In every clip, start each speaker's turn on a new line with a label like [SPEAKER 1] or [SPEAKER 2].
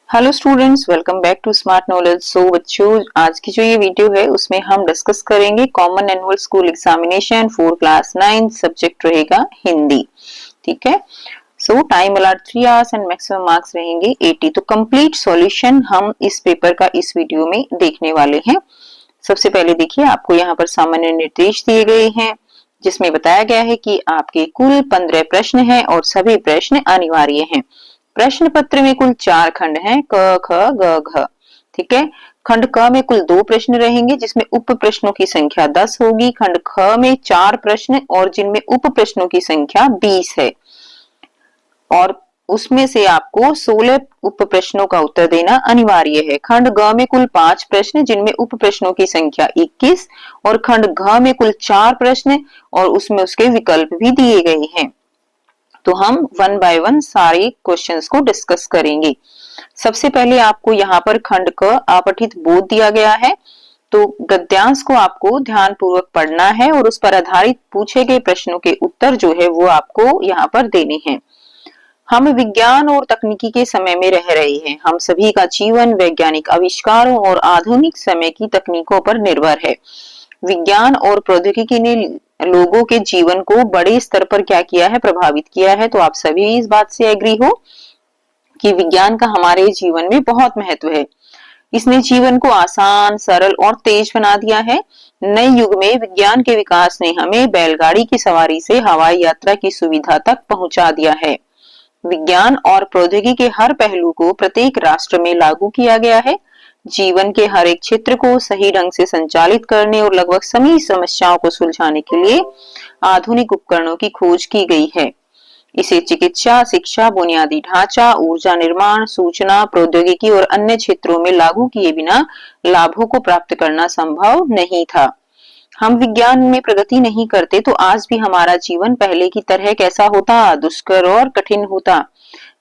[SPEAKER 1] Hello students, welcome back to smart knowledge. So बच्चों, आज की जो ये वीडियो है उसमें हम डिस्कस करेंगे common annual school examination for class 9। Subject रहेगा हिंदी। ठीक है। So time allot 3 hours and maximum marks रहेंगे 80। तो कंप्लीट सॉल्यूशन हम इस पेपर का इस वीडियो में देखने वाले हैं। सबसे पहले देखिए, आपको यहाँ पर सामान्य निर्देश दिए गए हैं जिसमें बताया गया है कि आपके कुल 15 प्रश्न हैं और सभी प्रश्न अनिवार्य हैं। प्रश्न पत्र में कुल 4 खंड हैं, क ख ग घ। ठीक है। खंड क में कुल 2 प्रश्न रहेंगे जिसमें उप प्रश्नों की संख्या 10 होगी। खंड ख में 4 प्रश्न और जिनमें उप प्रश्नों की संख्या 20 है और उसमें से आपको 16 उप प्रश्नों का उत्तर देना अनिवार्य है। खंड ग में कुल 5 प्रश्न जिनमें उप प्रश्नों की संख्या 21 और खंड घ में कुल 4 प्रश्न और उसमें उसके विकल्प भी दिए गए हैं। तो हम वन बाय वन सारे क्वेश्चंस को डिस्कस करेंगे। सबसे पहले आपको यहाँ पर खंड क अपठित बोध दिया गया है। तो गद्यांश को आपको ध्यान पूर्वक पढ़ना है और उस पर आधारित पूछे गए प्रश्नों के उत्तर जो है वो आपको यहाँ पर देने हैं। हम विज्ञान और तकनीकी के समय में रह रहे हैं। हम सभी का जीवन वैज्ञानिक आविष्कारों और आधुनिक समय की तकनीकों पर निर्भर है। विज्ञान और प्रौद्योगिकी ने लोगों के जीवन को बड़े स्तर पर क्या किया है, प्रभावित किया है। तो आप सभी इस बात से एग्री हो कि विज्ञान का हमारे जीवन में बहुत महत्व है। इसने जीवन को आसान, सरल और तेज बना दिया है। नए युग में विज्ञान के विकास ने हमें बैलगाड़ी की सवारी से हवाई यात्रा की सुविधा तक पहुंचा दिया है। विज्ञान और प्रौद्योगिकी के हर पहलू को प्रत्येक राष्ट्र में लागू किया गया है। जीवन के हर एक क्षेत्र को सही ढंग से संचालित करने और लगभग सभी समस्याओं को सुलझाने के लिए आधुनिक उपकरणों की खोज की गई है। इसे चिकित्सा, शिक्षा, बुनियादी ढांचा, ऊर्जा निर्माण, सूचना प्रौद्योगिकी और अन्य क्षेत्रों में लागू किए बिना लाभों को प्राप्त करना संभव नहीं था। हम विज्ञान में प्रगति नहीं करते तो आज भी हमारा जीवन पहले की तरह कैसा होता, दुष्कर और कठिन होता।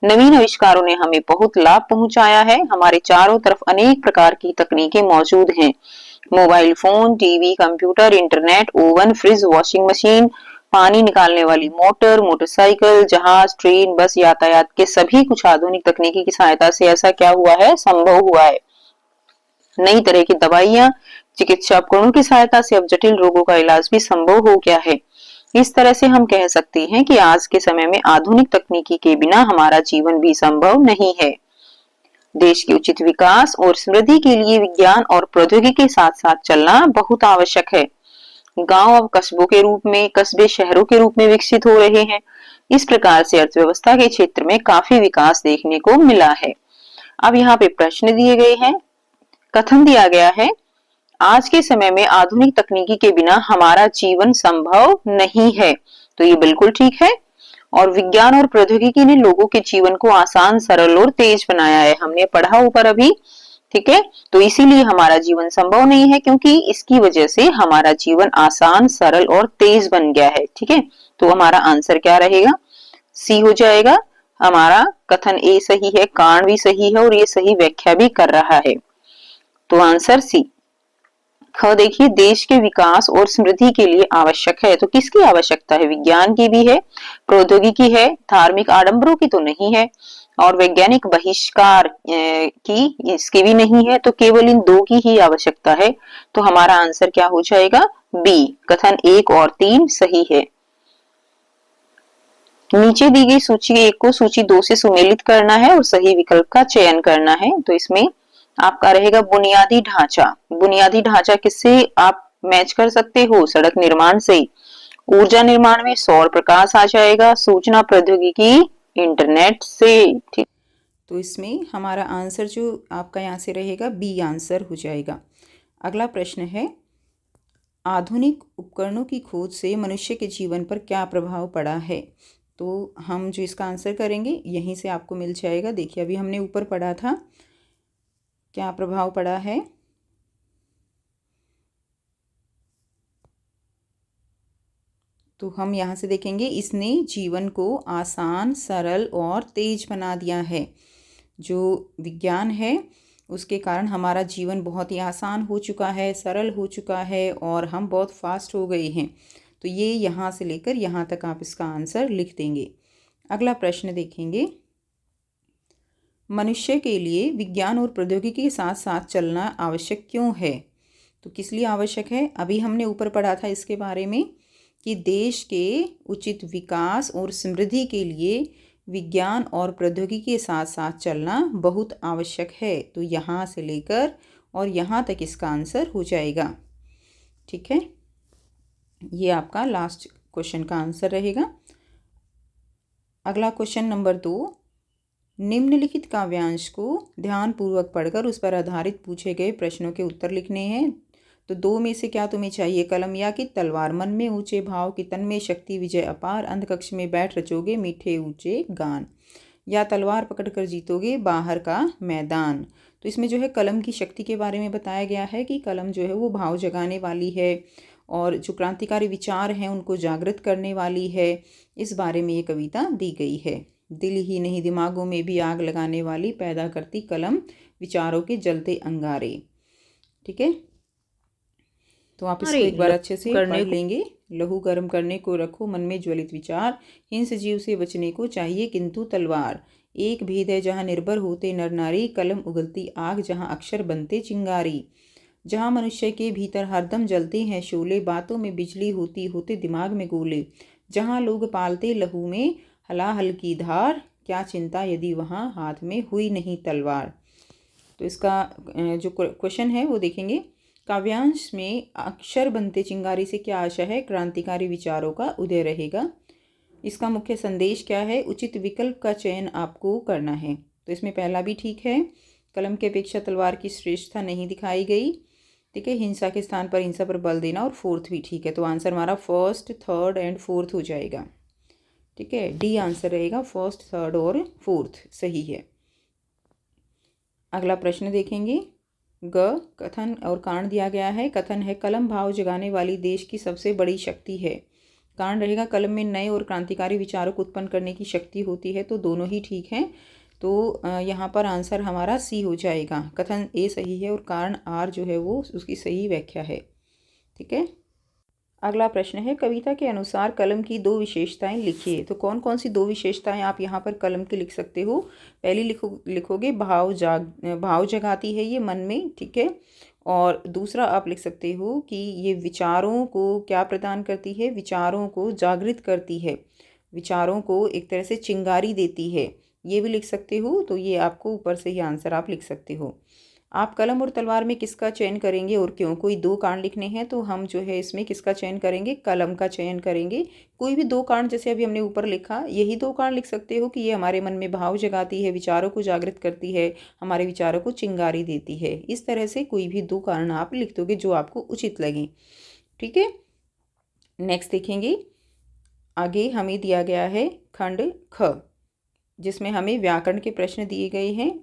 [SPEAKER 1] नवीन आविष्कारों ने हमें बहुत लाभ पहुंचाया है। हमारे चारों तरफ अनेक प्रकार की तकनीकें मौजूद हैं। Mobile phone, TV, computer, internet, oven, fridge, washing machine, पानी निकालने वाली मोटर, मोटरसाइकिल, जहाज, ट्रेन, बस यातायात के सभी कुछ आधुनिक तकनीकी की सहायता से ऐसा क्या हुआ है, संभव हुआ है। नई तरह की दवाइयां, चिकित्सा उपकरणों की सहायता से अब जटिल रोगों का इलाज भी संभव हो गया है। इस तरह से हम कह सकते हैं कि आज के समय में आधुनिक तकनीकी के बिना हमारा जीवन भी संभव नहीं है। देश के उचित विकास और समृद्धि के लिए विज्ञान और प्रौद्योगिकी के साथ साथ चलना बहुत आवश्यक है। गांव अब कस्बों के रूप में, कस्बे शहरों के रूप में विकसित हो रहे हैं। इस प्रकार से अर्थव्यवस्था के क्षेत्र में काफी विकास देखने को मिला है। अब यहाँ पे प्रश्न दिए गए हैं, कथन दिया गया है, आज के समय में आधुनिक तकनीकी के बिना हमारा जीवन संभव नहीं है। तो ये बिल्कुल ठीक है। और विज्ञान और प्रौद्योगिकी ने लोगों के जीवन को आसान, सरल और तेज बनाया है। हमने पढ़ा ऊपर अभी। ठीक है। तो इसीलिए हमारा जीवन संभव नहीं है क्योंकि इसकी वजह से हमारा जीवन आसान, सरल और तेज बन गया है। ठीक है। तो हमारा आंसर क्या रहेगा, सी हो जाएगा। हमारा कथन ए सही है, कारण भी सही है और ये सही व्याख्या भी कर रहा है। तो आंसर सी। ख देखिए, देश के विकास और समृद्धि के लिए आवश्यक है। तो किसकी आवश्यकता है, विज्ञान की भी है, प्रौद्योगिकी है, धार्मिक आडंबरों की तो नहीं है और वैज्ञानिक बहिष्कार की इसकी भी नहीं है। तो केवल इन दो की ही आवश्यकता है। तो हमारा आंसर क्या हो जाएगा, बी। कथन 1 और 3 सही है। नीचे दी गई सूची 1 को सूची 2 से सुमेलित करना है और सही विकल्प का चयन करना है। तो इसमें आपका रहेगा बुनियादी ढांचा। बुनियादी ढांचा किससे आप मैच कर सकते हो, सड़क निर्माण से। ऊर्जा निर्माण में सौर प्रकाश आ जाएगा। सूचना प्रौद्योगिकी, इंटरनेट से। ठीक। तो इसमें हमारा आंसर जो आपका यहाँ से रहेगा, बी आंसर हो जाएगा। अगला प्रश्न है, आधुनिक उपकरणों की खोज से मनुष्य के जीवन पर क्या प्रभाव पड़ा है। तो हम जो इसका आंसर करेंगे यहीं से आपको मिल जाएगा। देखिए, अभी हमने ऊपर पढ़ा था क्या प्रभाव पड़ा है। तो हम यहाँ से देखेंगे, इसने जीवन को आसान, सरल और तेज बना दिया है। जो विज्ञान है उसके कारण हमारा जीवन बहुत ही आसान हो चुका है, सरल हो चुका है और हम बहुत फास्ट हो गए हैं। तो ये यहाँ से लेकर यहाँ तक आप इसका आंसर लिख देंगे। अगला प्रश्न देखेंगे,
[SPEAKER 2] मनुष्य के लिए विज्ञान और प्रौद्योगिकी के साथ साथ चलना आवश्यक क्यों है? तो किस लिए आवश्यक है? अभी हमने ऊपर पढ़ा था इसके बारे में कि देश के उचित विकास और समृद्धि के लिए विज्ञान और प्रौद्योगिकी के साथ साथ चलना बहुत आवश्यक है। तो यहाँ से लेकर और यहाँ तक इसका आंसर हो जाएगा। ठीक है, ये आपका लास्ट क्वेश्चन का आंसर रहेगा। अगला क्वेश्चन नंबर 2, निम्नलिखित काव्यांश को ध्यानपूर्वक पढ़कर उस पर आधारित पूछे गए प्रश्नों के उत्तर लिखने हैं। तो 2 में से क्या तुम्हें चाहिए? कलम या कि तलवार? मन में ऊंचे भाव की तन में शक्ति विजय अपार, अंधकक्ष में बैठ रचोगे मीठे ऊंचे गान, या तलवार पकड़कर जीतोगे बाहर का मैदान। तो इसमें जो है कलम की शक्ति के बारे में बताया गया है कि कलम जो है वो भाव जगाने वाली है और जो क्रांतिकारी विचार हैं उनको जागृत करने वाली है। इस बारे में ये कविता दी गई है। दिल ही नहीं दिमागों में भी आग लगाने वाली पैदा करती कलम विचारों के जलते अंगारे। ठीक है, तो आप इसको एक बार अच्छे से पढ़ लेंगे। लहू गर्म करने को रखो मन में ज्वलित विचार, हिंस जीव से बचने को चाहिए किंतु तलवार। एक भेद है जहाँ निर्भर होते नर नारी, कलम उगलती आग जहाँ अक्षर बनते चिंगारी। जहाँ मनुष्य के भीतर हरदम जलते हैं शोले, बातों में बिजली होती होते दिमाग में गोले। जहाँ लोग पालते लहू में हलाहल की धार, क्या चिंता यदि वहाँ हाथ में हुई नहीं तलवार। तो इसका जो क्वेश्चन है वो देखेंगे। काव्यांश में अक्षर बनते चिंगारी से क्या आशा है? क्रांतिकारी विचारों का उदय रहेगा। इसका मुख्य संदेश क्या है? उचित विकल्प का चयन आपको करना है। तो इसमें पहला भी ठीक है, कलम की अपेक्षा तलवार की श्रेष्ठता नहीं दिखाई गई। ठीक है, हिंसा के स्थान पर हिंसा पर बल देना, और फोर्थ भी ठीक है। तो आंसर हमारा फर्स्ट, थर्ड एंड फोर्थ हो जाएगा। ठीक है, डी आंसर रहेगा, फर्स्ट, थर्ड और फोर्थ सही है। अगला प्रश्न देखेंगे। कथन और कारण दिया गया है। कथन है कलम भाव जगाने वाली देश की सबसे बड़ी शक्ति है। कारण रहेगा कलम में नए और क्रांतिकारी विचारों को उत्पन्न करने की शक्ति होती है। तो दोनों ही ठीक हैं। तो यहाँ पर आंसर हमारा सी हो जाएगा। कथन ए सही है और कारण आर जो है वो उसकी सही व्याख्या है। ठीक है, अगला प्रश्न है कविता के अनुसार कलम की 2 विशेषताएं लिखिए। तो कौन कौन सी 2 विशेषताएं आप यहाँ पर कलम की लिख सकते हो? पहली लिखोगे भाव जगाती है ये मन में। ठीक है, और दूसरा आप लिख सकते हो कि ये विचारों को क्या प्रदान करती है? विचारों को जागृत करती है, विचारों को एक तरह से चिंगारी देती है, ये भी लिख सकते हो। तो ये आपको ऊपर से ही आंसर आप लिख सकते हो। आप कलम और तलवार में किसका चयन करेंगे और क्यों? कोई 2 कारण लिखने हैं तो हम जो है इसमें किसका चयन करेंगे? कलम का चयन करेंगे। कोई भी 2 कारण, जैसे अभी हमने ऊपर लिखा, यही 2 कारण लिख सकते हो कि ये हमारे मन में भाव जगाती है, विचारों को जागृत करती है, हमारे विचारों को चिंगारी देती है। इस तरह से कोई भी 2 कारण आप लिख दोगे जो आपको उचित लगे। ठीक है, नेक्स्ट देखेंगे। आगे हमें दिया गया है खंड ख, जिसमें हमें व्याकरण के प्रश्न दिए गए हैं।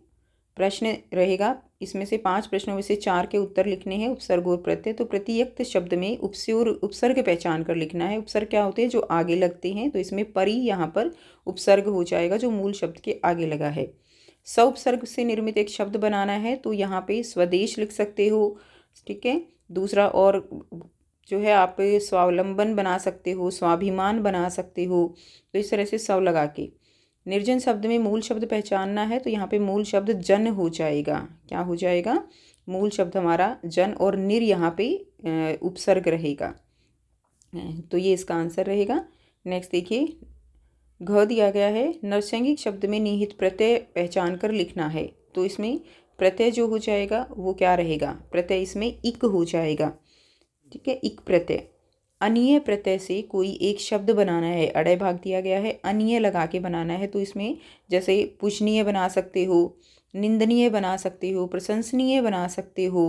[SPEAKER 2] प्रश्न रहेगा, इसमें से 5 प्रश्नों में से 4 के उत्तर लिखने हैं। उपसर्ग और प्रत्यय। तो प्रतियक्त शब्द में उपसर्ग पहचान कर लिखना है। उपसर्ग क्या होते हैं? जो आगे लगते हैं। तो इसमें परी यहाँ पर उपसर्ग हो जाएगा जो मूल शब्द के आगे लगा है। सउपसर्ग से निर्मित एक शब्द बनाना है तो यहाँ पे स्वदेश लिख सकते हो। ठीक है, दूसरा और जो है आप स्वावलंबन बना सकते हो, स्वाभिमान बना सकते हो। तो इस तरह से सव लगा के। निर्जन शब्द में मूल शब्द पहचानना है तो यहाँ पे मूल शब्द जन हो जाएगा। क्या हो जाएगा? मूल शब्द हमारा जन, और निर यहाँ पे उपसर्ग रहेगा। तो ये इसका आंसर रहेगा। नेक्स्ट देखिए, घ दिया गया है। नरसैंगिक शब्द में निहित प्रत्यय पहचान कर लिखना है। तो इसमें प्रत्यय जो हो जाएगा वो क्या रहेगा? प्रत्यय इसमें इक हो जाएगा। ठीक है, इक प्रत्यय। अनीय प्रत्यय से कोई एक शब्द बनाना है। अड़य भाग दिया गया है, अनीय लगा के बनाना है। तो इसमें जैसे पूजनीय बना सकते हो, निंदनीय बना सकते हो, प्रशंसनीय बना सकते हो।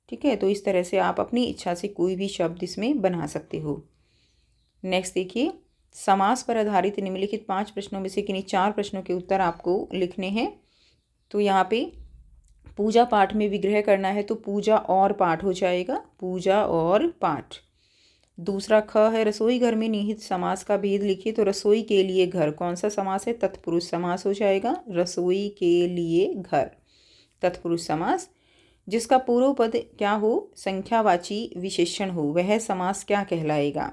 [SPEAKER 2] ठीक है, तो इस तरह से आप अपनी इच्छा से कोई भी शब्द इसमें बना सकते हो। नेक्स्ट देखिए, समास पर आधारित निम्नलिखित 5 प्रश्नों में से किन्हीं 4 प्रश्नों के उत्तर आपको लिखने हैं। तो यहाँ पे पूजा पाठ में विग्रह करना है तो पूजा और पाठ हो जाएगा, पूजा और पाठ। दूसरा ख है, रसोई घर में निहित समास का भेद लिखिए। तो रसोई के लिए घर कौन सा समास है? तत्पुरुष समास हो जाएगा। रसोई के लिए घर तत्पुरुष समास। जिसका पूर्व पद क्या हो? संख्यावाची विशेषण हो, वह समास क्या कहलाएगा?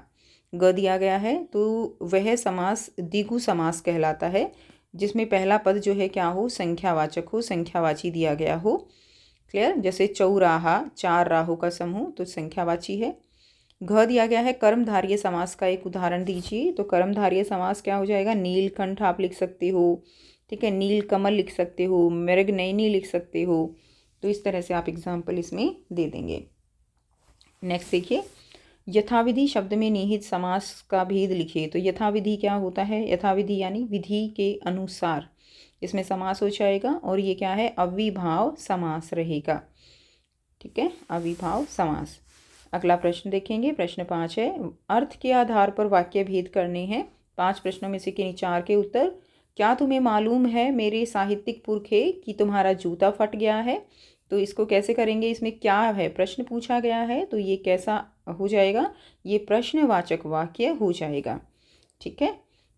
[SPEAKER 2] ग दिया गया है तो वह समास द्विगु समास कहलाता है। जिसमें पहला पद जो है क्या हो, संख्यावाचक हो, संख्यावाची दिया गया हो। क्लियर। जैसे चौराहा, 4 राहों का समूह, तो संख्यावाची है। घ दिया गया है कर्मधारय समास का एक उदाहरण दीजिए। तो कर्मधारय समास क्या हो जाएगा, नीलकंठ आप लिख सकते हो, ठीक है, नीलकमल लिख सकते हो, मृगनयनी लिख सकते हो। तो इस तरह से आप एग्जाम्पल इसमें दे देंगे। नेक्स्ट देखिए, यथाविधि शब्द में निहित समास का भेद लिखिए। तो यथाविधि क्या होता है, यथाविधि यानी विधि के अनुसार, इसमें समास हो जाएगा और ये क्या है, अविभाव समास रहेगा। ठीक है, अविभाव समास। अगला प्रश्न देखेंगे, प्रश्न 5 है, अर्थ के आधार पर वाक्य भेद करने हैं। 5 प्रश्नों में से किन्हीं 4 के उत्तर। क्या तुम्हें मालूम है मेरे साहित्यिक पुरखे कि तुम्हारा जूता फट गया है। तो इसको कैसे करेंगे, इसमें क्या है, प्रश्न पूछा गया है, तो ये कैसा हो जाएगा, ये प्रश्नवाचक वाक्य हो जाएगा। ठीक है,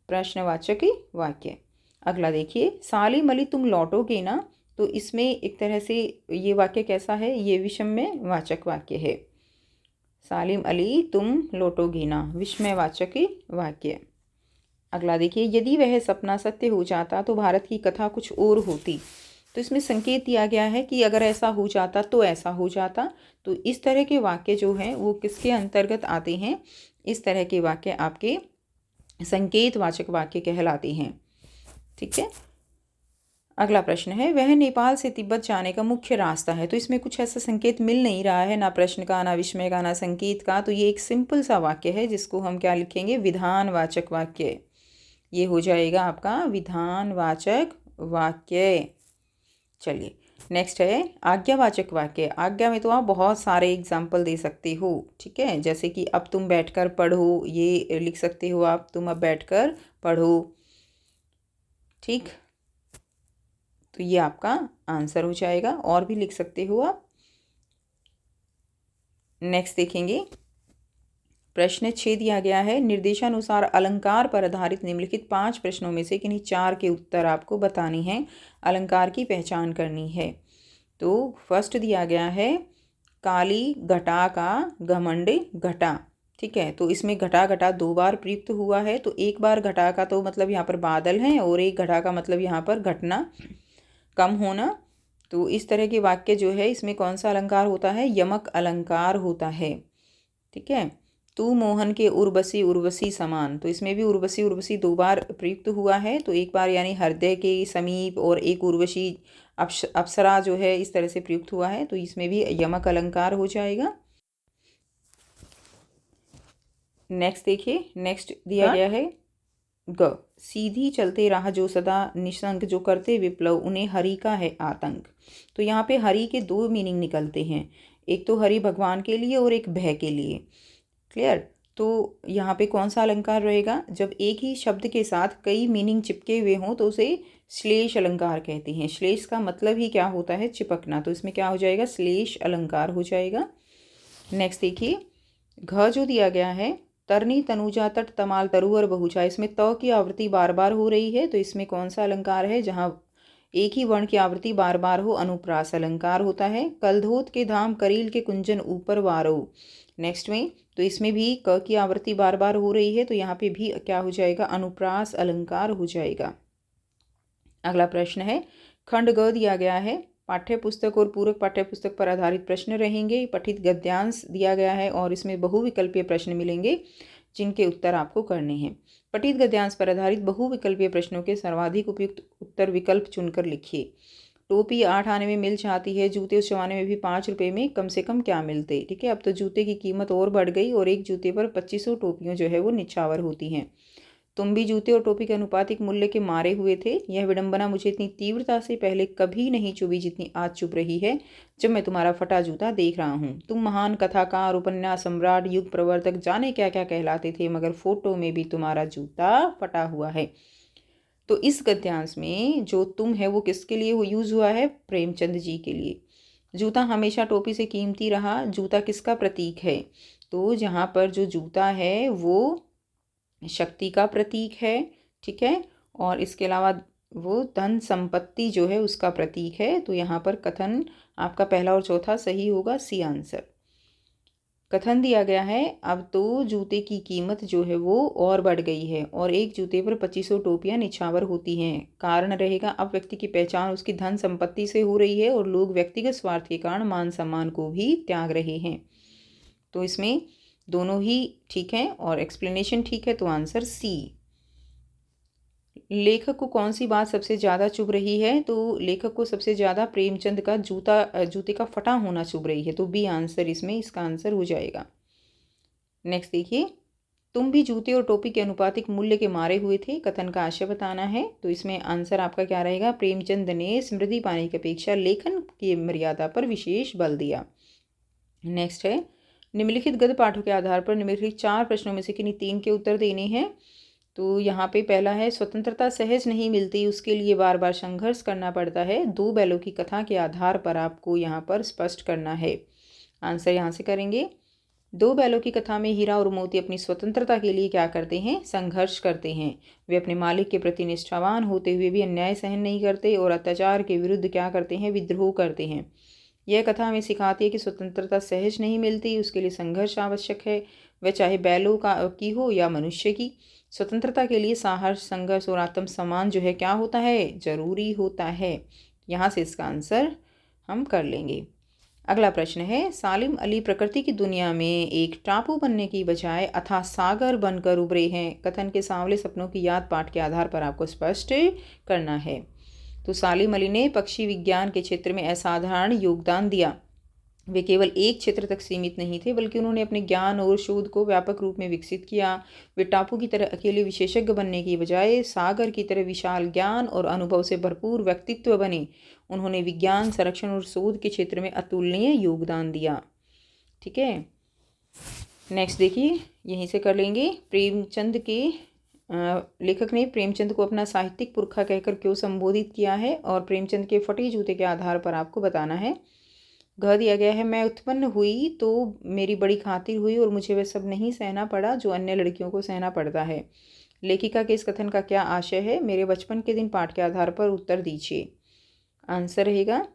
[SPEAKER 2] प्रश्नवाचक वाक्य। अगला देखिए, सालिम अली तुम लौटोगे ना। तो इसमें एक तरह से ये वाक्य कैसा है, ये विषम्य वाचक वाक्य है। सालिम अली तुम लौटोगे ना, विस्मयवाचक वाक्य। अगला देखिए, यदि वह सपना सत्य हो जाता तो भारत की कथा कुछ और होती। तो इसमें संकेत दिया गया है कि अगर ऐसा हो जाता तो ऐसा हो जाता। तो इस तरह के वाक्य जो हैं वो किसके अंतर्गत आते हैं, इस तरह के वाक्य आपके संकेतवाचक वाक्य कहलाते हैं। ठीक है, अगला प्रश्न है, वह नेपाल से तिब्बत जाने का मुख्य रास्ता है। तो इसमें कुछ ऐसा संकेत मिल नहीं रहा है, ना प्रश्न का, ना विस्मय का, ना संकेत का। तो ये एक सिंपल सा वाक्य है जिसको हम क्या लिखेंगे, विधानवाचक वाक्य। ये हो जाएगा आपका विधानवाचक वाक्य। चलिए नेक्स्ट है आज्ञावाचक वाक्य। आज्ञा में तो आप बहुत सारे एग्जाम्पल दे सकते हो। ठीक है, जैसे कि अब तुम बैठकर पढ़ो, ये लिख सकते हो आप, तुम अब बैठकर पढ़ो। ठीक, तो ये आपका आंसर हो जाएगा, और भी लिख सकते हो आप। नेक्स्ट देखेंगे, प्रश्न 6 दिया गया है, निर्देशानुसार अलंकार पर आधारित निम्नलिखित 5 प्रश्नों में से किन्हीं 4 के उत्तर आपको बताने हैं, अलंकार की पहचान करनी है। तो फर्स्ट दिया गया है, काली घटा का घमंड घटा। ठीक है, तो इसमें घटा घटा 2 बार प्रयुक्त हुआ है। तो एक बार घटा का तो मतलब यहाँ पर बादल है, और एक घटा का मतलब यहाँ पर घटना, कम होना। तो इस तरह के वाक्य जो है इसमें कौन सा अलंकार होता है, यमक अलंकार होता है। ठीक है, तू मोहन के उर्वशी उर्वशी समान। तो इसमें भी उर्वशी उर्वशी 2 बार प्रयुक्त हुआ है। तो एक बार यानी हृदय के समीप, और एक उर्वशी अप्सरा जो है इस तरह से प्रयुक्त हुआ है। तो इसमें भी यमक अलंकार हो जाएगा। नेक्स्ट देखिए, नेक्स्ट दिया गया है, ग सीधी चलते राह जो सदा निशंक जो करते विप्लव उन्हें हरि का है आतंक। तो यहाँ पे हरि के 2 मीनिंग निकलते हैं, एक तो हरि भगवान के लिए और एक भय के लिए। क्लियर। तो यहाँ पे कौन सा अलंकार रहेगा, जब एक ही शब्द के साथ कई मीनिंग चिपके हुए हों तो उसे श्लेष अलंकार कहते हैं। श्लेष का मतलब ही क्या होता है, चिपकना। तो इसमें क्या हो जाएगा, श्लेष अलंकार हो जाएगा। नेक्स्ट देखिए, घ जो दिया गया है, तरनी तनुजा तट तमाल तरुअर बहुचा। इसमें त की आवृत्ति बार बार हो रही है। तो इसमें कौन सा अलंकार है, जहाँ एक ही वर्ण की आवृत्ति बार बार हो, अनुप्रास अलंकार होता है। कलधोत के धाम करील के कुंजन ऊपर वारो। नेक्स्ट में तो इसमें भी क की आवृत्ति बार बार हो रही है। तो यहाँ पे भी क्या हो जाएगा, अनुप्रास अलंकार हो जाएगा। अगला प्रश्न है, खंड ग दिया गया है, पाठ्य पुस्तक और पूरक पाठ्य पुस्तक पर आधारित प्रश्न रहेंगे। पठित गद्यांश दिया गया है और इसमें बहुविकल्पीय प्रश्न मिलेंगे जिनके उत्तर आपको करने हैं। पठित गद्यांश पर आधारित बहुविकल्पीय प्रश्नों के सर्वाधिक उपयुक्त उत्तर विकल्प चुनकर लिखिए। टोपी 8 आने में मिल जाती है, जूते उस जमाने में भी 5 रुपये में कम से कम क्या मिलते। ठीक है, अब तो जूते की कीमत और बढ़ गई और एक जूते पर 2500 टोपियाँ जो है वो निछावर होती हैं। तुम भी जूते और टोपी के अनुपातिक मूल्य के मारे हुए थे। यह विडंबना मुझे इतनी तीव्रता से पहले कभी नहीं चुभी जितनी आज चुभ रही है जब मैं तुम्हारा फटा जूता देख रहा हूँ। तुम महान कथाकार, उपन्यास सम्राट, युग प्रवर्तक, जाने क्या क्या कहलाते थे, मगर फोटो में भी तुम्हारा जूता फटा हुआ है। तो इस गद्यांश में जो तुम है वो किसके लिए वो यूज़ हुआ है, प्रेमचंद जी के लिए। जूता हमेशा टोपी से कीमती रहा। जूता किसका प्रतीक है, तो जहाँ पर जो जूता है वो शक्ति का प्रतीक है। ठीक है, और इसके अलावा वो धन संपत्ति जो है उसका प्रतीक है। तो यहाँ पर कथन आपका पहला और चौथा सही होगा, सी आंसर। कथन दिया गया है, अब तो जूते की कीमत जो है वो और बढ़ गई है और एक जूते पर 2500 टोपियां निछावर होती हैं। कारण रहेगा, अब व्यक्ति की पहचान उसकी धन संपत्ति से हो रही है और लोग व्यक्तिगत स्वार्थ के कारण मान सम्मान को भी त्याग रहे हैं। तो इसमें दोनों ही ठीक हैं और एक्सप्लेनेशन ठीक है, तो आंसर सी। लेखक को कौन सी बात सबसे ज़्यादा चुभ रही है? तो लेखक को सबसे ज़्यादा प्रेमचंद का जूते का फटा होना चुभ रही है, तो बी आंसर इसमें इसका आंसर हो जाएगा। नेक्स्ट देखिए, तुम भी जूते और टोपी के अनुपातिक मूल्य के मारे हुए थे, कथन का आशय बताना है। तो इसमें आंसर आपका क्या रहेगा? प्रेमचंद ने समृद्धि पाने की अपेक्षा लेखन की मर्यादा पर विशेष बल दिया। नेक्स्ट है, निम्नलिखित गद्य पाठों के आधार पर निम्नलिखित 4 प्रश्नों में से किन्हीं 3 के उत्तर देने हैं। तो यहाँ पे पहला है, स्वतंत्रता सहज नहीं मिलती, उसके लिए बार बार संघर्ष करना पड़ता है। 2 बैलों की कथा के आधार पर आपको यहाँ पर स्पष्ट करना है। आंसर यहाँ से करेंगे। 2 बैलों की कथा में हीरा और मोती अपनी स्वतंत्रता के लिए क्या करते हैं? संघर्ष करते हैं। वे अपने मालिक के प्रति निष्ठावान होते हुए भी अन्याय सहन नहीं करते और अत्याचार के विरुद्ध क्या करते हैं? विद्रोह करते हैं। यह कथा हमें सिखाती है कि स्वतंत्रता सहज नहीं मिलती, उसके लिए संघर्ष आवश्यक है, वह चाहे बैलों की हो या मनुष्य की। स्वतंत्रता के लिए साहस, संघर्ष और आत्मसम्मान जो है क्या होता है? जरूरी होता है। यहाँ से इसका आंसर हम कर लेंगे। अगला प्रश्न है, सालिम अली प्रकृति की दुनिया में एक टापू बनने की बजाय अथाह सागर बनकर उभरे हैं। कथन के सांवले सपनों की याद पाठ के आधार पर आपको स्पष्ट करना है। तो सालिम अली ने पक्षी विज्ञान के क्षेत्र में असाधारण योगदान दिया। वे केवल एक क्षेत्र तक सीमित नहीं थे, बल्कि उन्होंने अपने ज्ञान और शोध को व्यापक रूप में विकसित किया। वे टापू की तरह अकेले विशेषज्ञ बनने की बजाय सागर की तरह विशाल ज्ञान और अनुभव से भरपूर व्यक्तित्व बने। उन्होंने विज्ञान, संरक्षण और शोध के क्षेत्र में अतुलनीय योगदान दिया। ठीक है, नेक्स्ट देखिए, यहीं से कर लेंगे। प्रेमचंद के लेखक ने प्रेमचंद को अपना साहित्यिक पुरखा कहकर क्यों संबोधित किया है, और प्रेमचंद के फटे जूते के आधार पर आपको बताना है। घ दिया गया है, मैं उत्पन्न हुई तो मेरी बड़ी खातिर हुई और मुझे वह सब नहीं सहना पड़ा जो अन्य लड़कियों को सहना पड़ता है। लेखिका के इस कथन का क्या आशय है? मेरे बचपन के दिन पाठ के आधार पर उत्तर दीजिए। आंसर रहेगा,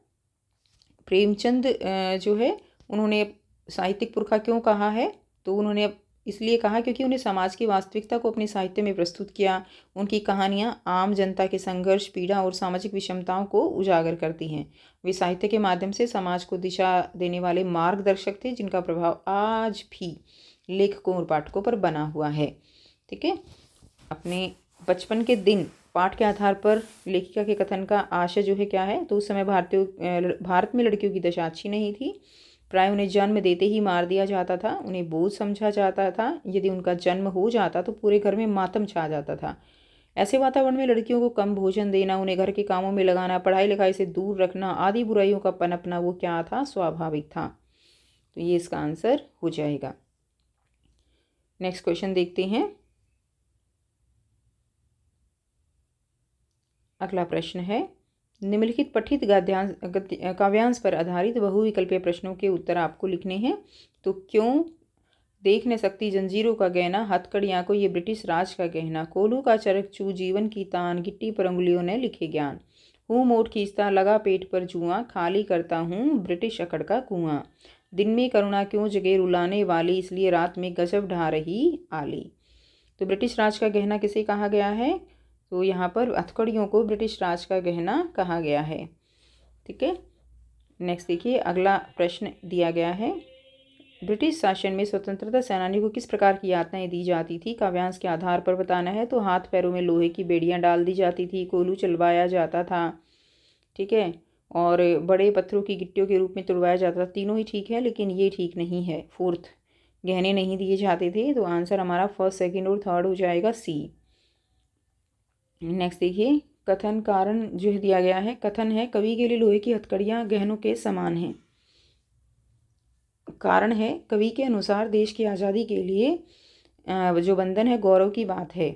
[SPEAKER 2] प्रेमचंद जो है उन्होंने साहित्यिक पुरखा क्यों कहा है? तो उन्होंने इसलिए कहा क्योंकि उन्हें समाज की वास्तविकता को अपने साहित्य में प्रस्तुत किया। उनकी कहानियाँ आम जनता के संघर्ष, पीड़ा और सामाजिक विषमताओं को उजागर करती हैं। वे साहित्य के माध्यम से समाज को दिशा देने वाले मार्गदर्शक थे, जिनका प्रभाव आज भी लेखकों और पाठकों पर बना हुआ है। ठीक है, अपने बचपन के दिन पाठ के आधार पर लेखिका के कथन का आशय जो है क्या है? तो उस समय भारत में लड़कियों की दशा अच्छी नहीं थी। प्राय उन्हें जन्म देते ही मार दिया जाता था, उन्हें बोझ समझा जाता था। यदि उनका जन्म हो जाता तो पूरे घर में मातम छा जाता था। ऐसे वातावरण में लड़कियों को कम भोजन देना, उन्हें घर के कामों में लगाना, पढ़ाई लिखाई से दूर रखना आदि बुराइयों का पनपना वो क्या था? स्वाभाविक था। तो ये इसका आंसर हो जाएगा। नेक्स्ट क्वेश्चन देखते हैं। अगला प्रश्न है, निम्नलिखित पठित काव्यांश पर आधारित बहुविकल्पीय प्रश्नों के उत्तर आपको लिखने हैं। तो क्यों देख न सकती जंजीरों का गहना, हथकड़ियाँ को ये ब्रिटिश राज का गहना, कोलू का चरक चू जीवन की तान, गिट्टी पर उंगलियों ने लिखे ज्ञान, हूँ मोट खींचता लगा पेट पर जुआ, खाली करता हूँ ब्रिटिश अकड़ का कुआं, दिन में करुणा क्यों जगे रुलाने वाली, इसलिए रात में गजब ढा रही आली। तो ब्रिटिश राज का गहना किसे कहा गया है? तो यहाँ पर हथकड़ियों को ब्रिटिश राज का गहना कहा गया है। ठीक है, नेक्स्ट देखिए, अगला प्रश्न दिया गया है, ब्रिटिश शासन में स्वतंत्रता सेनानियों को किस प्रकार की यातनाएं दी जाती थी? काव्यांश के आधार पर बताना है। तो हाथ पैरों में लोहे की बेड़ियां डाल दी जाती थी, कोलू चलवाया जाता था, ठीक है, और बड़े पत्थरों की गिट्टियों के रूप में तुड़वाया जाता था। तीनों ही ठीक है, लेकिन ये ठीक नहीं है। फोर्थ, गहने नहीं दिए जाते थे। तो आंसर हमारा फर्स्ट, सेकेंड और थर्ड हो जाएगा सी। नेक्स्ट देखिए, कथन कारण जो दिया गया है, कथन है कवि के लिए लोहे की हथकड़ियां गहनों के समान हैं। कारण है, कवि के अनुसार देश की आज़ादी के लिए जो बंधन है गौरव की बात है।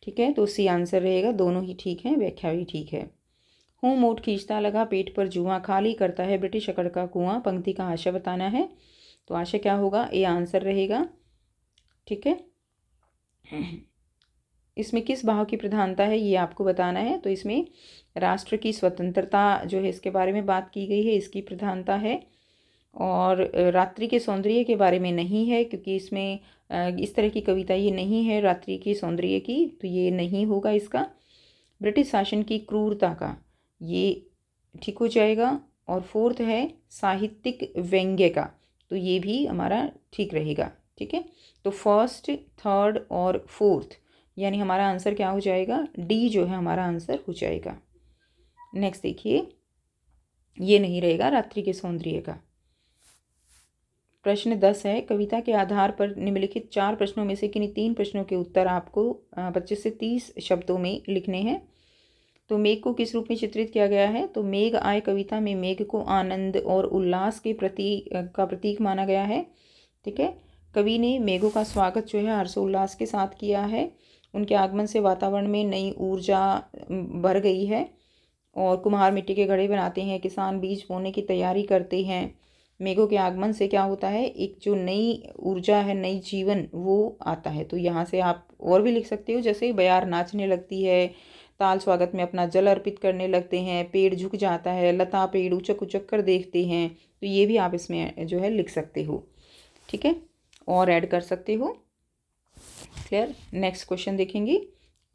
[SPEAKER 2] ठीक है, तो सी आंसर रहेगा। दोनों ही ठीक हैं, व्याख्या भी ठीक है। हूँ मोट खींचता लगा पेट पर जुआ, खाली करता है ब्रिटिश अकड़ का कुआं, पंक्ति का आशय बताना है। तो आशय क्या होगा? ए आंसर रहेगा। ठीक है, इसमें किस भाव की प्रधानता है ये आपको बताना है। तो इसमें राष्ट्र की स्वतंत्रता जो है इसके बारे में बात की गई है, इसकी प्रधानता है। और रात्रि के सौंदर्य के बारे में नहीं है, क्योंकि इसमें इस तरह की कविता ये नहीं है रात्रि के सौंदर्य की, तो ये नहीं होगा इसका। ब्रिटिश शासन की क्रूरता का, ये ठीक हो जाएगा। और फोर्थ है साहित्यिक व्यंग्य का, तो ये भी हमारा ठीक रहेगा। ठीक है, तो फर्स्ट, थर्ड और फोर्थ, यानी हमारा आंसर क्या हो जाएगा, डी जो है हमारा आंसर हो जाएगा। नेक्स्ट देखिए, ये नहीं रहेगा रात्रि के सौंदर्य का। प्रश्न 10 है, कविता के आधार पर निम्नलिखित 4 प्रश्नों में से किन्हीं 3 प्रश्नों के उत्तर आपको 25 से 30 शब्दों में लिखने हैं। तो मेघ को किस रूप में चित्रित किया गया है, तो मेघ आए कविता में मेघ को आनंद और उल्लास के प्रतीक माना गया है। ठीक है, कवि ने मेघों का स्वागत जो है हर्षोल्लास के साथ किया है। उनके आगमन से वातावरण में नई ऊर्जा भर गई है। और कुम्हार मिट्टी के घड़े बनाते हैं, किसान बीज बोने की तैयारी करते हैं। मेघों के आगमन से क्या होता है, एक जो नई ऊर्जा है, नई जीवन वो आता है। तो यहाँ से आप और भी लिख सकते हो, जैसे बयार नाचने लगती है, ताल स्वागत में अपना जल अर्पित करने लगते हैं, पेड़ झुक जाता है, लता पेड़ उचक उचक कर देखते हैं। तो ये भी आप इसमें जो है लिख सकते हो। ठीक है, और ऐड कर सकते हो। क्लियर। नेक्स्ट क्वेश्चन देखेंगे,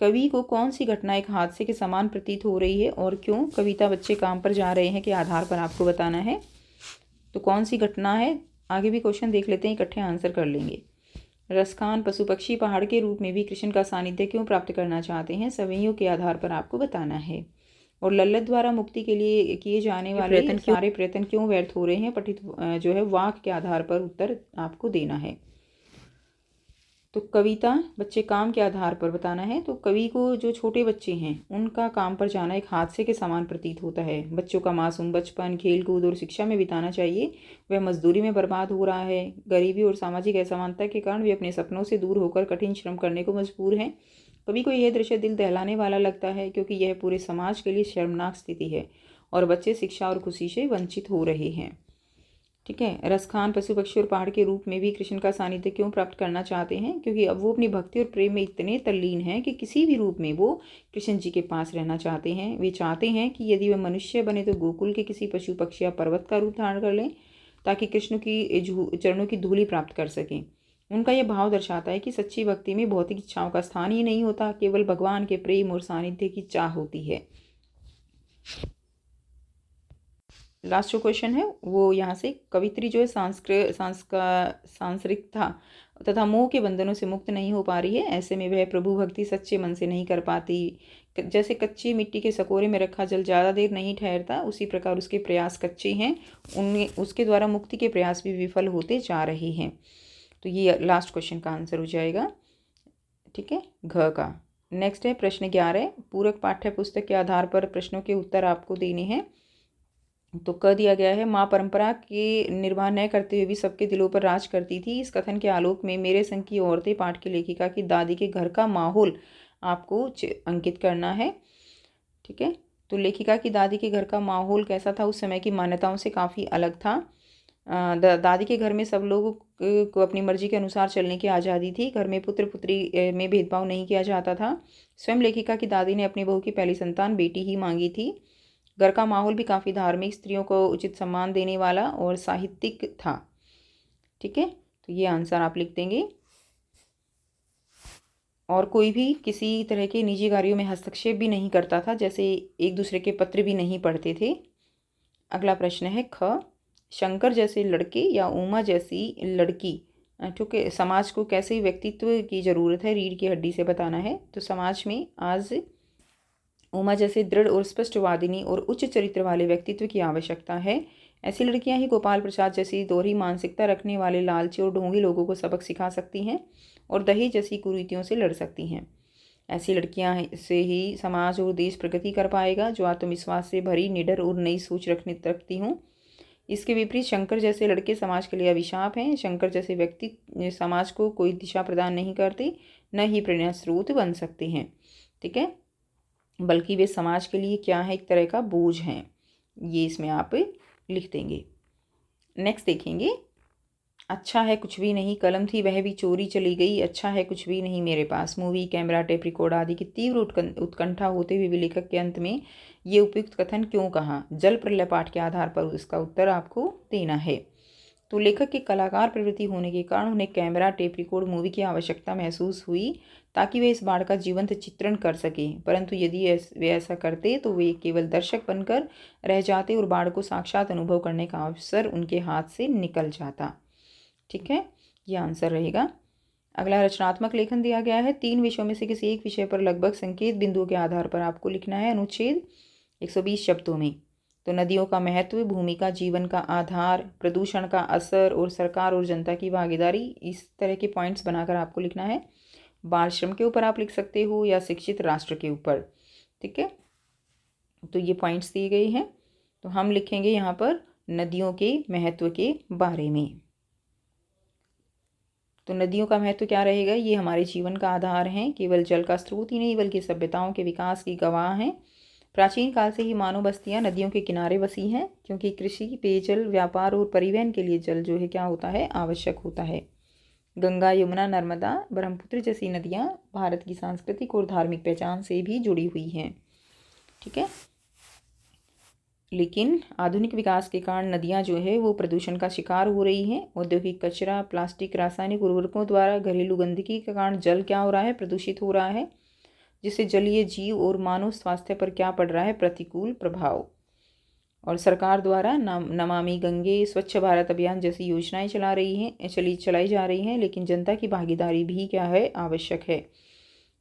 [SPEAKER 2] कवि को कौन सी घटना एक हादसे के समान प्रतीत हो रही है और क्यों। कविता बच्चे काम पर जा रहे हैं के आधार पर आपको बताना है। तो कौन सी घटना है, आगे भी क्वेश्चन देख लेते हैं, इकट्ठे आंसर कर लेंगे। रसखान पशु पक्षी पहाड़ के रूप में भी कृष्ण का सानिध्य क्यों प्राप्त करना चाहते हैं, सवैयों के आधार पर आपको बताना है। और लल्लत द्वारा मुक्ति के लिए किए जाने वाले सारे प्रयत्न क्यों व्यर्थ हो रहे हैं, पठित जो है वाक्य के आधार पर उत्तर आपको देना है। तो कविता बच्चे काम के आधार पर बताना है। तो कवि को जो छोटे बच्चे हैं उनका काम पर जाना एक हादसे के समान प्रतीत होता है। बच्चों का मासूम बचपन खेल कूद और शिक्षा में बिताना चाहिए, वह मजदूरी में बर्बाद हो रहा है। गरीबी और सामाजिक असमानता के कारण वे अपने सपनों से दूर होकर कठिन श्रम करने को मजबूर हैं। कवि को यह दृश्य दिल दहलाने वाला लगता है, क्योंकि यह पूरे समाज के लिए शर्मनाक स्थिति है और बच्चे शिक्षा और खुशी से वंचित हो रहे हैं। ठीक है, रसखान पशु पक्षी और पहाड़ के रूप में भी कृष्ण का सानिध्य क्यों प्राप्त करना चाहते हैं, क्योंकि अब वो अपनी भक्ति और प्रेम में इतने तल्लीन हैं कि किसी भी रूप में वो कृष्ण जी के पास रहना चाहते हैं। वे चाहते हैं कि यदि वे मनुष्य बने तो गोकुल के किसी पशु पक्षी या पर्वत का रूप धारण कर लें, ताकि कृष्ण की चरणों की धूलि प्राप्त कर सकें। उनका यह भाव दर्शाता है कि सच्ची भक्ति में भौतिक इच्छाओं का स्थान ही नहीं होता, केवल भगवान के प्रेम और सानिध्य की चाह होती है। लास्ट जो क्वेश्चन है वो यहाँ से, कवित्री जो है सांसारिकता तथा मोह के बंधनों से मुक्त नहीं हो पा रही है, ऐसे में वह प्रभु भक्ति सच्चे मन से नहीं कर पाती। जैसे कच्ची मिट्टी के सकोरे में रखा जल ज़्यादा देर नहीं ठहरता, उसी प्रकार उसके प्रयास कच्चे हैं, उनमें उसके द्वारा मुक्ति के प्रयास भी विफल होते जा रहे हैं। तो ये लास्ट क्वेश्चन का आंसर हो जाएगा। ठीक है, घ का। नेक्स्ट है प्रश्न 11, पूरक पाठ्य पुस्तक के आधार पर प्रश्नों के उत्तर आपको देने हैं। तो कह दिया गया है, माँ परंपरा के निर्वाह न करते हुए भी सबके दिलों पर राज करती थी। इस कथन के आलोक में मेरे संग की औरतें पाठ की लेखिका की दादी के घर का माहौल आपको अंकित करना है। ठीक है, तो लेखिका की दादी के घर का माहौल कैसा था, उस समय की मान्यताओं से काफ़ी अलग था। दादी के घर में सब लोगों को अपनी मर्जी के अनुसार चलने की आज़ादी थी। घर में पुत्र पुत्री में भेदभाव नहीं किया जाता था। स्वयं लेखिका की दादी ने अपनी बहू की पहली संतान बेटी ही मांगी थी। घर का माहौल भी काफ़ी धार्मिक, स्त्रियों को उचित सम्मान देने वाला और साहित्यिक था। ठीक है, तो ये आंसर आप लिख देंगे। और कोई भी किसी तरह के निजी कार्यों में हस्तक्षेप भी नहीं करता था, जैसे एक दूसरे के पत्र भी नहीं पढ़ते थे। अगला प्रश्न है ख, शंकर जैसे लड़के या उमा जैसी लड़की ठीक है समाज को कैसे व्यक्तित्व की ज़रूरत है, रीढ़ की हड्डी से बताना है। तो समाज में आज उमा जैसे दृढ़ और स्पष्टवादिनी और उच्च चरित्र वाले व्यक्तित्व की आवश्यकता है। ऐसी लड़कियां ही गोपाल प्रसाद जैसी दोहरी मानसिकता रखने वाले लालची और ढोंगी लोगों को सबक सिखा सकती हैं और दहेज जैसी कुरीतियों से लड़ सकती हैं। ऐसी लड़कियां से ही समाज और देश प्रगति कर पाएगा, जो आत्मविश्वास से भरी, निडर और नई सोच रखती हूँ। इसके विपरीत शंकर जैसे लड़के समाज के लिए अभिशाप हैं। शंकर जैसे व्यक्ति समाज को कोई दिशा प्रदान नहीं करते, न ही प्रेरणा स्रोत बन सकते हैं। ठीक है, बल्कि वे समाज के लिए क्या है, एक तरह का बोझ हैं। ये इसमें आप लिख देंगे। नेक्स्ट देखेंगे, अच्छा है कुछ भी नहीं, कलम थी वह भी चोरी चली गई, अच्छा है कुछ भी नहीं मेरे पास। मूवी, कैमरा, टेप रिकॉर्ड आदि की तीव्र उत्कंठा होते हुए भी लेखक के अंत में ये उपयुक्त कथन क्यों कहा। जल प्रलय पाठ के आधार पर इसका उत्तर आपको देना है। तो लेखक के कलाकार प्रवृत्ति होने के कारण उन्हें कैमरा, टेप रिकॉर्ड, मूवी की आवश्यकता महसूस हुई ताकि वे इस बाढ़ का जीवंत चित्रण कर सकें। परंतु यदि वे ऐसा करते तो वे केवल दर्शक बनकर रह जाते और बाढ़ को साक्षात अनुभव करने का अवसर उनके हाथ से निकल जाता। ठीक है, ये आंसर रहेगा। अगला रचनात्मक लेखन दिया गया है। 3 विषयों में से किसी एक विषय पर लगभग संकेत बिंदुओं के आधार पर आपको लिखना है अनुच्छेद 120 शब्दों में। तो नदियों का महत्व, भूमिका, जीवन का आधार, प्रदूषण का असर और सरकार और जनता की भागीदारी, इस तरह के पॉइंट्स बनाकर आपको लिखना है। बाल श्रम के ऊपर आप लिख सकते हो या शिक्षित राष्ट्र के ऊपर। ठीक है, तो ये पॉइंट्स दिए गए हैं। तो हम लिखेंगे यहाँ पर नदियों के महत्व के बारे में। तो नदियों का महत्व क्या रहेगा? ये हमारे जीवन का आधार हैं। केवल जल का स्रोत ही नहीं बल्कि सभ्यताओं के विकास की गवाह हैं। प्राचीन काल से ही मानव बस्तियां नदियों के किनारे बसी हैं, क्योंकि कृषि, पेयजल, व्यापार और परिवहन के लिए जल जो है क्या होता है, आवश्यक होता है। गंगा, यमुना, नर्मदा, ब्रह्मपुत्र जैसी नदियां भारत की सांस्कृतिक और धार्मिक पहचान से भी जुड़ी हुई हैं। ठीक है, लेकिन आधुनिक विकास के कारण नदियां जो है वो प्रदूषण का शिकार हो रही हैं। औद्योगिक कचरा, प्लास्टिक, रासायनिक उर्वरकों द्वारा, घरेलू गंदगी के कारण जल क्या हो रहा है, प्रदूषित हो रहा है, जिससे जलीय जीव और मानव स्वास्थ्य पर क्या पड़ रहा है, प्रतिकूल प्रभाव। और सरकार द्वारा नमामि गंगे, स्वच्छ भारत अभियान जैसी योजनाएं चलाई जा रही हैं, लेकिन जनता की भागीदारी भी क्या है, आवश्यक है।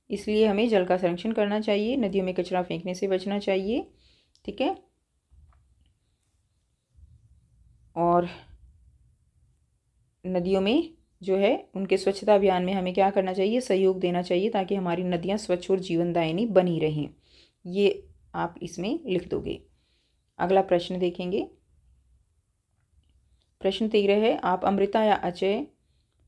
[SPEAKER 2] इसलिए हमें जल का संरक्षण करना चाहिए, नदियों में कचरा फेंकने से बचना चाहिए। ठीक है, और नदियों में जो है उनके स्वच्छता अभियान में हमें क्या करना चाहिए, सहयोग देना चाहिए, ताकि हमारी नदियाँ स्वच्छ और जीवनदायिनी बनी रहें। ये आप इसमें लिख दोगे। अगला प्रश्न देखेंगे। प्रश्न 13 है, आप अमृता या अजय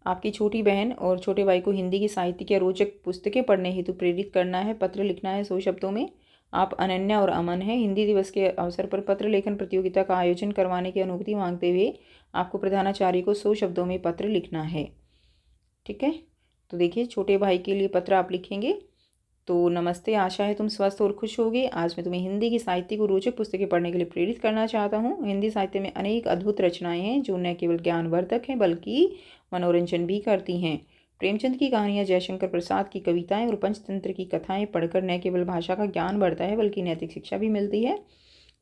[SPEAKER 2] आपकी छोटी बहन और छोटे भाई को हिंदी की साहित्य की रोचक पुस्तकें पढ़ने हेतु प्रेरित करना है। पत्र लिखना है 100 शब्दों में। आप अनन्या और अमन हैं। हिंदी दिवस के अवसर पर पत्र लेखन प्रतियोगिता का आयोजन करवाने की अनुमति मांगते हुए आपको प्रधानाचार्य को 100 शब्दों में पत्र लिखना है। ठीक है, तो देखिए छोटे भाई के लिए पत्र आप लिखेंगे। तो नमस्ते, आशा है तुम स्वस्थ और खुश होगे। आज मैं तुम्हें हिंदी की साहित्य को रोचक पुस्तकें पढ़ने के लिए प्रेरित करना चाहता हूँ। हिंदी साहित्य में अनेक अद्भुत रचनाएं हैं जो न केवल ज्ञानवर्धक हैं बल्कि मनोरंजन भी करती हैं। प्रेमचंद की कहानियाँ, जयशंकर प्रसाद की कविताएं और पंचतंत्र की कथाएं पढ़कर न केवल भाषा का ज्ञान बढ़ता है बल्कि नैतिक शिक्षा भी मिलती है।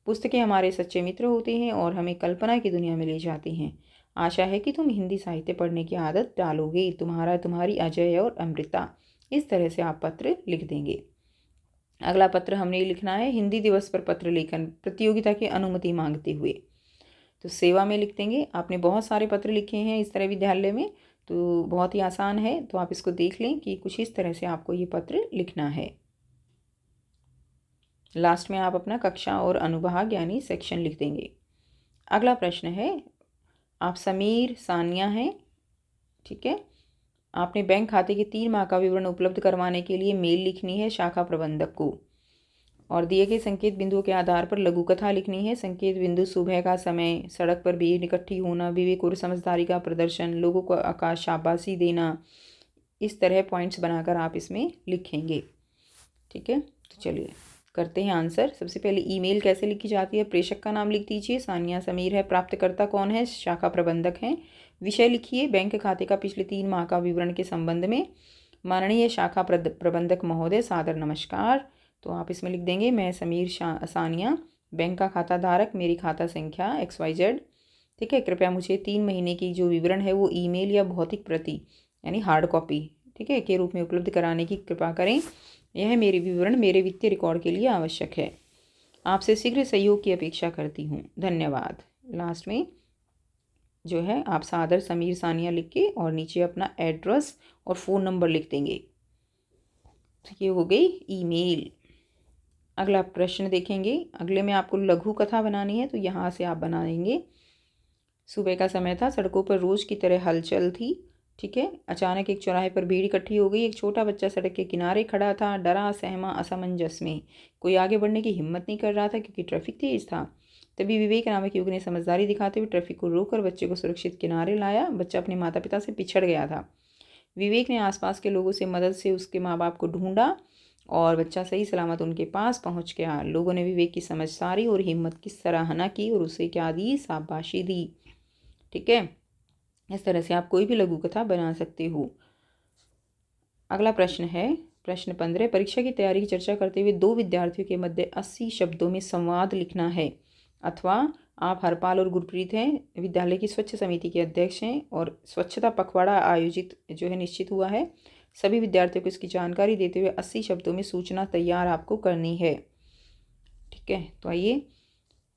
[SPEAKER 2] पुस्तकें हमारे सच्चे मित्र होते हैं और हमें कल्पना की दुनिया में ले जाती हैं। आशा है कि तुम हिंदी साहित्य पढ़ने की आदत डालोगे। तुम्हारी अजय और अमृता। इस तरह से आप पत्र लिख देंगे। अगला पत्र हमने लिखना है हिंदी दिवस पर पत्र लेखन प्रतियोगिता की अनुमति मांगते हुए। तो सेवा में लिख देंगे। आपने बहुत सारे पत्र लिखे हैं इस तरह विद्यालय में, तो बहुत ही आसान है, तो आप इसको देख लें कि कुछ इस तरह से आपको ये पत्र लिखना है। लास्ट में आप अपना कक्षा और अनुभाग यानी सेक्शन लिख देंगे। अगला प्रश्न है, आप समीर सानिया हैं। ठीक है, आपने बैंक खाते के 3 माह का विवरण उपलब्ध करवाने के लिए मेल लिखनी है शाखा प्रबंधक को, और दिए गए संकेत बिंदुओं के आधार पर लघु कथा लिखनी है। संकेत बिंदु सुबह का समय, सड़क पर भीड़ इकट्ठी होना, विवेक और समझदारी का प्रदर्शन, लोगों को आकाश शाबाशी देना, इस तरह पॉइंट्स बनाकर आप इसमें लिखेंगे। ठीक है, तो चलिए करते हैं आंसर। सबसे पहले ईमेल कैसे लिखी जाती है, प्रेषक का नाम लिख दीजिए, सानिया समीर है। प्राप्तकर्ता कौन है, शाखा प्रबंधक हैं। विषय लिखिए, बैंक खाते का पिछले 3 माह का विवरण के संबंध में। माननीय शाखा प्रबंधक महोदय, सादर नमस्कार। तो आप इसमें लिख देंगे, मैं समीर सानिया, बैंक का खाता धारक, मेरी खाता संख्या XYZ। ठीक है, कृपया मुझे 3 महीने की जो विवरण है वो ईमेल या भौतिक प्रति यानी हार्ड कॉपी, ठीक है, के रूप में उपलब्ध कराने की कृपा करें। यह मेरे विवरण मेरे वित्तीय रिकॉर्ड के लिए आवश्यक है। आपसे शीघ्र सहयोग की अपेक्षा करती हूँ, धन्यवाद। लास्ट में जो है आप सादर समीर सानिया लिख के और नीचे अपना एड्रेस और फ़ोन नंबर लिख देंगे। तो ये हो गई ईमेल। अगला प्रश्न देखेंगे। अगले में आपको लघु कथा बनानी है, तो यहाँ से आप बनाएंगे। सुबह का समय था, सड़कों पर रोज़ की तरह हलचल थी। ठीक है, अचानक एक चौराहे पर भीड़ इकट्ठी हो गई। एक छोटा बच्चा सड़क के किनारे खड़ा था, डरा सहमा असमंजस में। कोई आगे बढ़ने की हिम्मत नहीं कर रहा था क्योंकि ट्रैफिक तेज था। तभी विवेक नामक युवक ने समझदारी दिखाते हुए ट्रैफिक को रोककर बच्चे को सुरक्षित किनारे लाया। बच्चा अपने माता पिता से पिछड़ गया था। विवेक ने आसपास के लोगों से मदद से उसके माँ बाप को ढूंढा और बच्चा सही सलामत उनके पास पहुंच गया। लोगों ने विवेक की समझदारी और हिम्मत की सराहना की और उसे क्या दी, शाबाशी दी। ठीक है, इस तरह से आप कोई भी लघु कथा बना सकते हो। अगला प्रश्न है प्रश्न 15। परीक्षा की तैयारी की चर्चा करते हुए दो विद्यार्थियों के मध्य 80 शब्दों में संवाद लिखना है। अथवा आप हरपाल और गुरप्रीत हैं, विद्यालय की स्वच्छ समिति के अध्यक्ष हैं और स्वच्छता पखवाड़ा आयोजित जो है निश्चित हुआ है। सभी विद्यार्थियों को इसकी जानकारी देते हुए 80 शब्दों में सूचना तैयार आपको करनी है। ठीक है, तो आइए।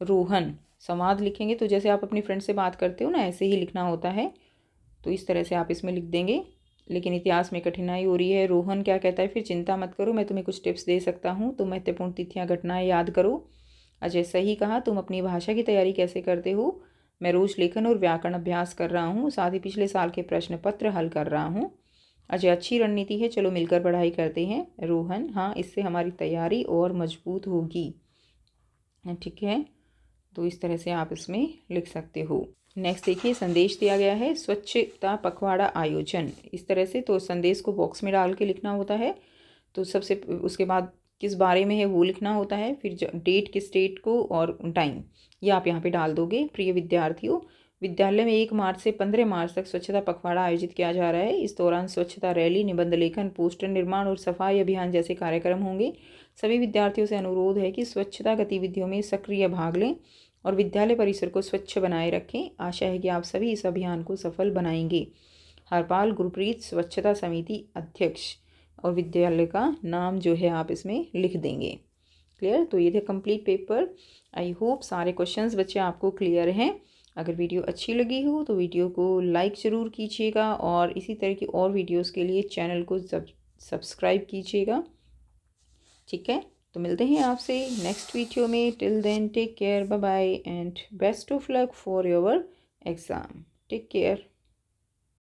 [SPEAKER 2] रोहन, संवाद लिखेंगे तो जैसे आप अपनी फ्रेंड से बात करते हो ना, ऐसे ही लिखना होता है। तो इस तरह से आप इसमें लिख देंगे। लेकिन इतिहास में कठिनाई हो रही है। रोहन क्या कहता है, फिर चिंता मत करो, मैं तुम्हें कुछ टिप्स दे सकता हूँ। तुम महत्वपूर्ण तिथियाँ घटनाएं याद करो। अजय, सही कहा। तुम अपनी भाषा की तैयारी कैसे करते हो? मैं रोज लेखन और व्याकरण अभ्यास कर रहा हूँ, साथ ही पिछले साल के प्रश्न पत्र हल कर रहा हूँ। अजय, अच्छी रणनीति है, चलो मिलकर पढ़ाई करते हैं। रोहन, हाँ, इससे हमारी तैयारी और मजबूत होगी। ठीक है, तो इस तरह से आप इसमें लिख सकते हो। नेक्स्ट देखिए, संदेश दिया गया है स्वच्छता पखवाड़ा आयोजन। इस तरह से तो संदेश को बॉक्स में डाल के लिखना होता है। तो सबसे उसके बाद किस बारे में है वो लिखना होता है, फिर डेट, किस डेट को और टाइम, ये आप यहाँ पे डाल दोगे। प्रिय विद्यार्थियों, विद्यालय में 1 मार्च से 15 मार्च तक स्वच्छता पखवाड़ा आयोजित किया जा रहा है। इस दौरान स्वच्छता रैली, निबंध लेखन, पोस्टर निर्माण और सफाई अभियान जैसे कार्यक्रम होंगे। सभी विद्यार्थियों से अनुरोध है कि स्वच्छता गतिविधियों में सक्रिय भाग लें और विद्यालय परिसर को स्वच्छ बनाए रखें। आशा है कि आप सभी इस अभियान को सफल बनाएंगे। हरपाल गुरप्रीत, स्वच्छता समिति अध्यक्ष, और विद्यालय का नाम जो है आप इसमें लिख देंगे। क्लियर? तो ये थे कंप्लीट पेपर। आई होप सारे क्वेश्चंस बच्चे आपको क्लियर हैं। अगर वीडियो अच्छी लगी हो तो वीडियो को लाइक ज़रूर कीजिएगा और इसी तरह की और वीडियोस के लिए चैनल को सब्सक्राइब कीजिएगा। ठीक है, तो मिलते हैं आपसे नेक्स्ट वीडियो में। Till then take care, bye bye and best of luck for your exam. Take care.